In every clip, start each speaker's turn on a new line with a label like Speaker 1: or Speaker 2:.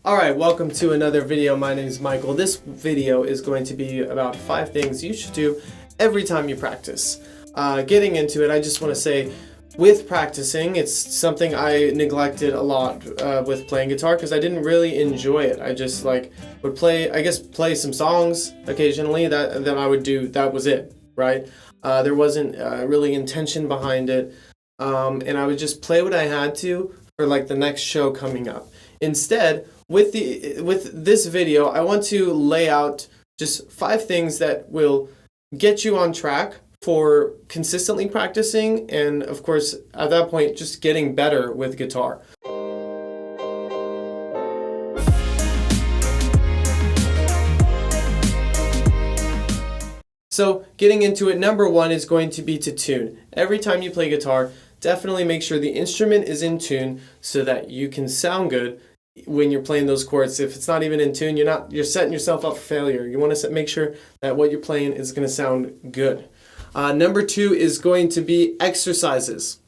Speaker 1: Alright, welcome to another video. My name is Michael. This video is going to be about 5 things you should do every time you practice. Getting into it, I just want to say, with practicing, it's something I neglected a lot with playing guitar because I didn't really enjoy it. I just would play some songs occasionally, then I would do, that was it, right? There wasn't really intention behind it, and I would just play what I had to for the next show coming up. Instead, with this video, I want to lay out just 5 things that will get you on track for consistently practicing and, of course, at that point, just getting better with guitar. So, getting into it, number 1 is going to be to tune. Every time you play guitar, definitely make sure the instrument is in tune so that you can sound good when you're playing those chords. If it's not even in tune, you're setting yourself up for failure. You want to make sure that what you're playing is going to sound good. Number 2 is going to be exercises.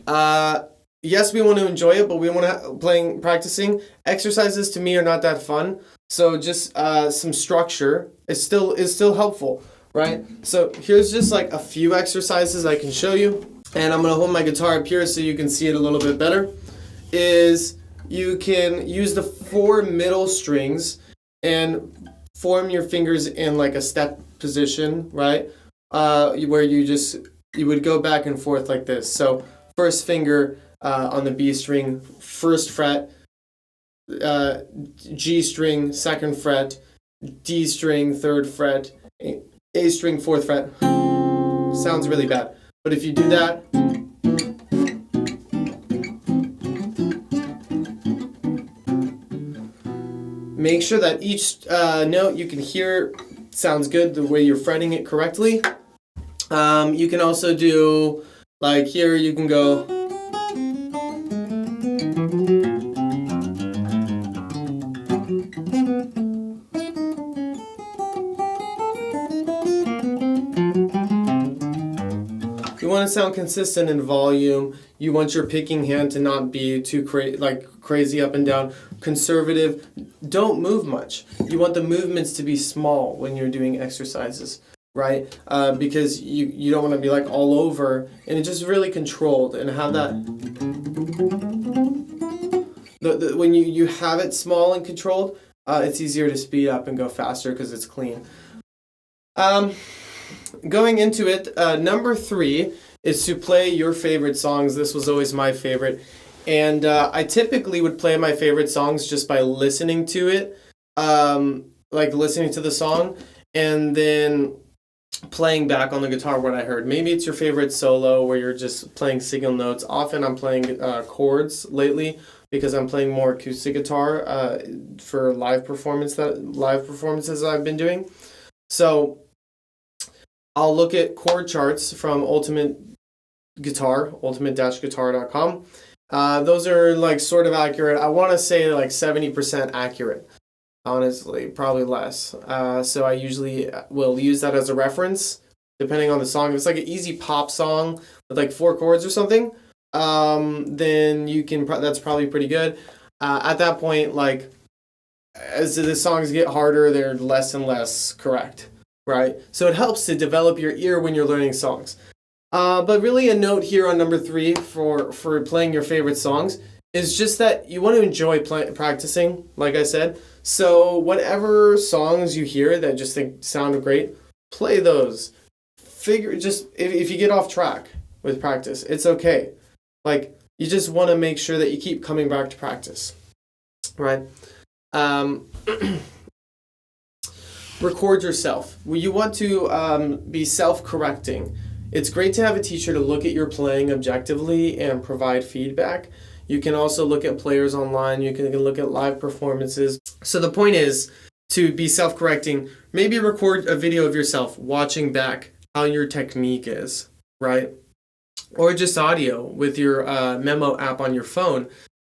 Speaker 1: Yes, we want to enjoy it, but we want to practicing. Exercises to me are not that fun. So just some structure is still helpful, right? So here's just a few exercises I can show you, and I'm gonna hold my guitar up here so you can see it a little bit better. You can use the 4 middle strings and form your fingers in a step position, right? Where you would go back and forth like this. So first finger on the B string, 1st fret, G string, 2nd fret, D string, 3rd fret, A string, 4th fret. Sounds really bad. But if you do that, make sure that each note you can hear sounds good the way you're fretting it correctly. You can also do, here you can go. You want to sound consistent in volume. You want your picking hand to not be too crazy up and down. Conservative. Don't move much. You want the movements to be small when you're doing exercises, right? Because you don't want to be all over, and it's just really controlled and have that. When you have it small and controlled, it's easier to speed up and go faster because it's clean. Going into it, number 3 is to play your favorite songs. This was always my favorite. And I typically would play my favorite songs just by listening to it, listening to the song, and then playing back on the guitar what I heard. Maybe it's your favorite solo where you're just playing single notes. Often I'm playing chords lately because I'm playing more acoustic guitar for live performances I've been doing. So I'll look at chord charts from Ultimate Guitar.com. Those are sort of accurate. I want to say 70% accurate, honestly, probably less. So I usually will use that as a reference depending on the song. If it's an easy pop song with 4 chords or something, then you can that's probably pretty good. At that point, as the songs get harder, they're less and less correct, right? So it helps to develop your ear when you're learning songs. But really a note here on number 3 for playing your favorite songs is just that you want to enjoy practicing, like I said. So whatever songs you hear that just sound great, play those. If you get off track with practice, it's okay. You just want to make sure that you keep coming back to practice, right? Record yourself. You want to be self-correcting. It's great to have a teacher to look at your playing objectively and provide feedback. You can also look at players online. You can look at live performances. So the point is to be self-correcting.Maybe record a video of yourself watching back how your technique is, right? Or just audio with your memo app on your phone.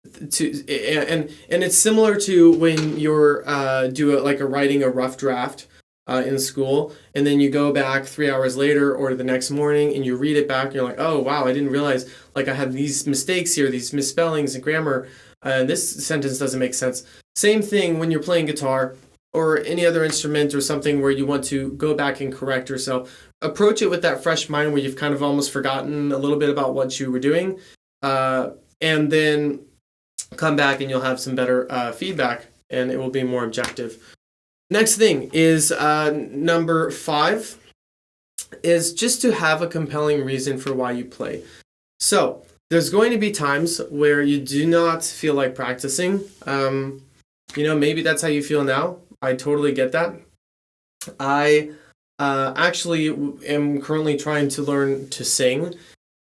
Speaker 1: And it's similar to when you're writing a rough draft in school, and then you go back 3 hours later or the next morning and you read it back and you're like, oh wow, I didn't realize I had these mistakes here, these misspellings and grammar. And this sentence doesn't make sense. Same thing when you're playing guitar or any other instrument or something where you want to go back and correct yourself. Approach it with that fresh mind where you've kind of almost forgotten a little bit about what you were doing, and then come back and you'll have some better feedback, and it will be more objective. Next thing is number 5 is just to have a compelling reason for why you play. So there's going to be times where you do not feel like practicing. Maybe that's how you feel now. I totally get that. I actually am currently trying to learn to sing,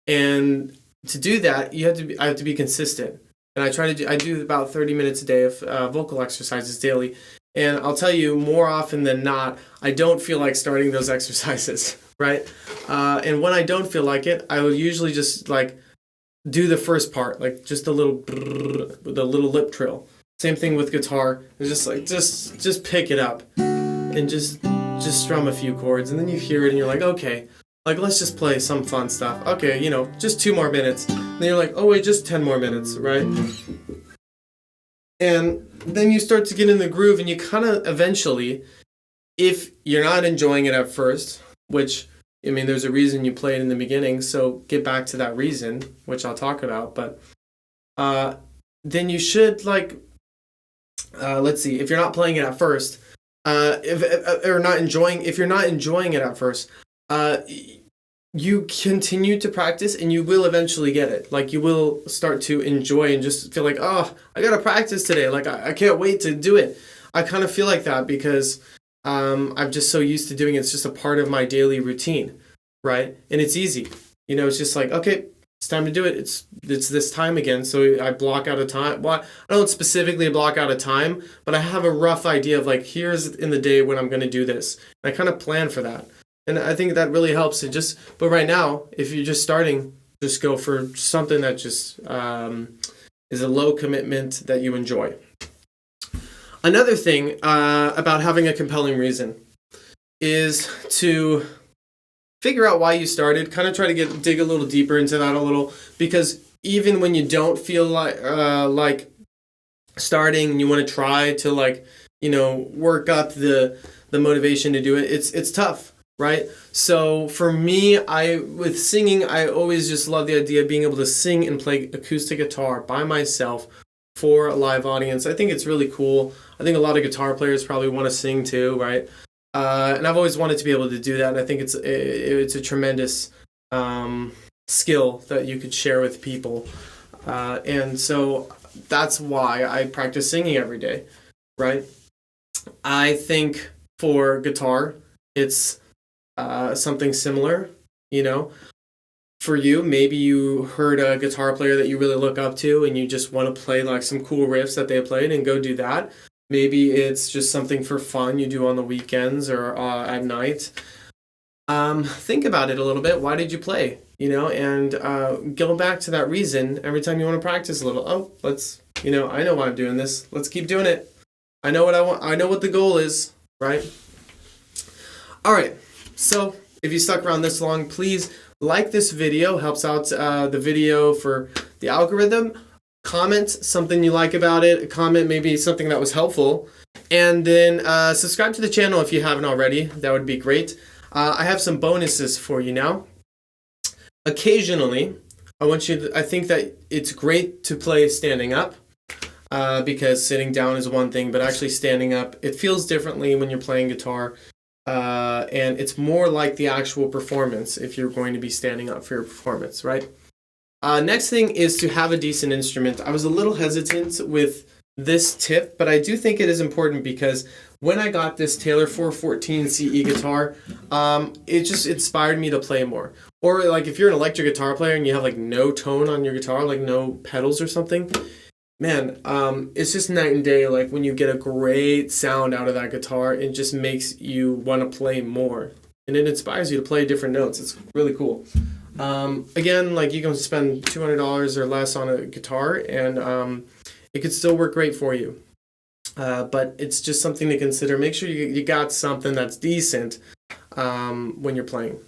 Speaker 1: and to do that, I have to be consistent. And I do about 30 minutes a day of vocal exercises daily. And I'll tell you, more often than not, I don't feel like starting those exercises, right? And when I don't feel like it, I will usually just like do the first part, like just the little lip trill. Same thing with guitar. It's just like just pick it up and just strum a few chords, and then you hear it and you're like, okay, like let's just play some fun stuff. Okay, just 2 more minutes. And then you're like, oh wait, just 10 more minutes, right? And then you start to get in the groove, and you kind of eventually, if you're not enjoying it at first, which, I mean, there's a reason you played in the beginning, so get back to that reason, which I'll talk about, but then you should, like, let's see, if you're not playing it at first, if you're not enjoying it at first, you continue to practice and you will eventually get it. Like, you will start to enjoy and just feel like, oh, I gotta practice today. Like, I can't wait to do it. I kind of feel like that because I'm just so used to doing it. It's just a part of my daily routine, right? And it's easy. It's just like, okay, it's time to do it. It's this time again. So I block out a time. Well, I don't specifically block out a time, but I have a rough idea of like, here's in the day when I'm going to do this. And I kind of plan for that. And I think that really helps. But right now, if you're just starting, just go for something that just is a low commitment that you enjoy. Another thing about having a compelling reason is to figure out why you started. Kind of try to dig a little deeper into that a little, because even when you don't feel like starting and you want to try to work up the motivation to do it, it's tough. Right? So for me, with singing, I always just love the idea of being able to sing and play acoustic guitar by myself for a live audience. I think it's really cool. I think a lot of guitar players probably want to sing too, right? And I've always wanted to be able to do that, and I think it's a tremendous skill that you could share with people. And so that's why I practice singing every day, right? I think for guitar, it's something similar, for you. Maybe you heard a guitar player that you really look up to and you just want to play like some cool riffs that they played and go do that. Maybe it's just something for fun you do on the weekends or at night. Think about it a little bit. Why did you play? And go back to that reason every time you want to practice a little. Oh, I know why I'm doing this. Let's keep doing it. I know what I want. I know what the goal is, right? All right. So if you stuck around this long, please like this video. Helps out the video for the algorithm. Comment something you like about it. Comment maybe something that was helpful. And then subscribe to the channel if you haven't already. That would be great. I have some bonuses for you now. Occasionally, I think that it's great to play standing up. Because sitting down is one thing, but actually standing up, it feels differently when you're playing guitar. And it's more like the actual performance if you're going to be standing up for your performance, right? Next thing is to have a decent instrument. I was a little hesitant with this tip, but I do think it is important because when I got this Taylor 414 CE guitar, it just inspired me to play more. Or like if you're an electric guitar player and you have like no tone on your guitar, like no pedals or something, man, it's just night and day. Like when you get a great sound out of that guitar, it just makes you want to play more. And it inspires you to play different notes. It's really cool. Again, like you can spend $200 or less on a guitar and it could still work great for you. But it's just something to consider. Make sure you got something that's decent when you're playing.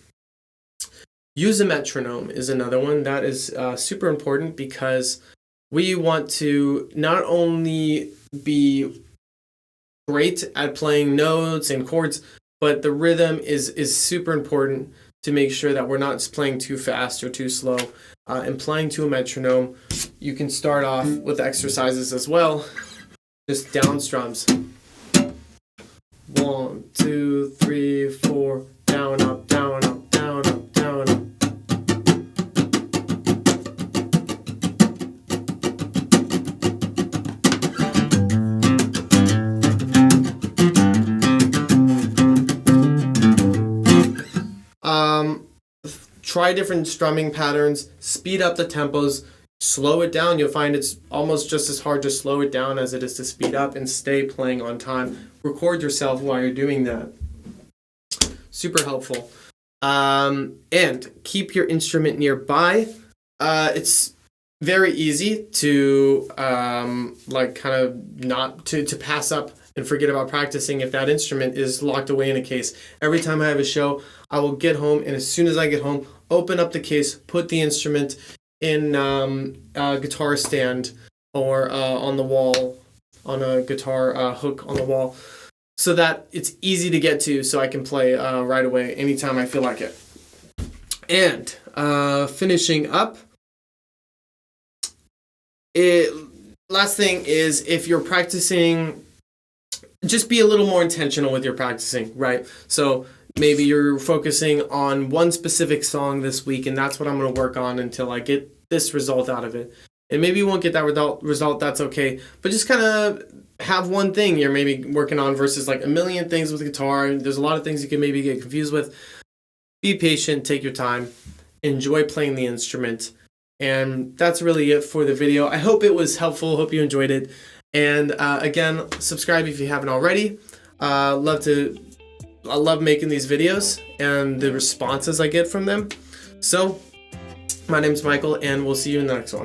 Speaker 1: Use a metronome is another one that is super important because we want to not only be great at playing notes and chords, but the rhythm is super important to make sure that we're not playing too fast or too slow. And playing to a metronome, you can start off with exercises as well, just down strums. 1, 2, 3, 4, down, up, down, up, down, up, down, up. Try different strumming patterns, speed up the tempos, slow it down. You'll find it's almost just as hard to slow it down as it is to speed up, and stay playing on time. Record yourself while you're doing that. Super helpful. And keep your instrument nearby. It's very easy to like kind of not to pass up and forget about practicing if that instrument is locked away in a case. Every time I have a show, I will get home, and as soon as I get home, open up the case, put the instrument in a guitar stand or on the wall, on a guitar hook on the wall, so that it's easy to get to, so I can play right away anytime I feel like it. And finishing up, last thing is, if you're practicing, just be a little more intentional with your practicing, right? So maybe you're focusing on one specific song this week, and that's what I'm going to work on until I get this result out of it. And maybe you won't get that result, that's okay. But just kind of have one thing you're maybe working on versus like a million things with guitar. There's a lot of things you can maybe get confused with. Be patient, take your time, enjoy playing the instrument. And that's really it for the video. I hope it was helpful. Hope you enjoyed it. And again, subscribe if you haven't already. I love making these videos and the responses I get from them. So, my name's Michael, and we'll see you in the next one.